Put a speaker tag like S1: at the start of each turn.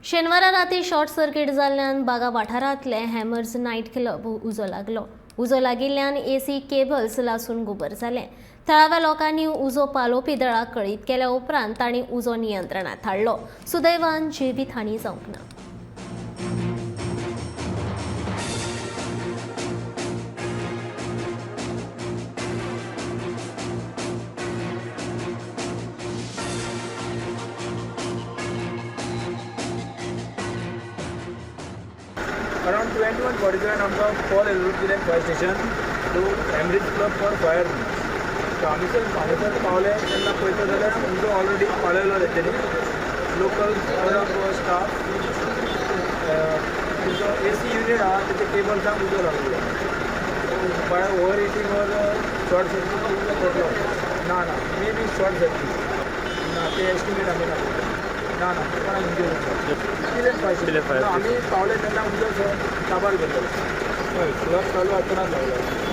S1: शेनवारा राती short circuit जाल्ल्यान बागा वाठारांतले हॅमर्स नायट क्लब उजो लागलो. उजो लागिल्ल्यान एसी केबल्स लासून गुबर जाले. थळाव्या लोकांनी उजो पालोवपी दळाक कळीत केल्या उपरांत तांणी उजो नियंत्रणात हाडलो. सुदैवान जिवीत हानी जावंक ना.
S2: Around 21:47 आमकां कॉल येयलो कितें फायर स्टेशन टू एमरीज क्लब फॉर फायर. सो आमी हांगासर पावले तेन्ना पळयता जाल्यार तुमचो ऑलरेडी पाळयलो तेंच्यांनी लोकल स्टाफ. तुमचो एसी युनीट आहा तेच्या केबल्सांक उजो लागलो. बाय ओवर हिटींग और शॉर्ट सर्कीट जालो ना मे बी शॉर्ट सर्कीट ना ते एस्टिमेट आमी ना कोणाक कितें फायर आमी पावले तेन्ना उजो ताबार घेतलो. क्लब चालू आसतनाच लागलो.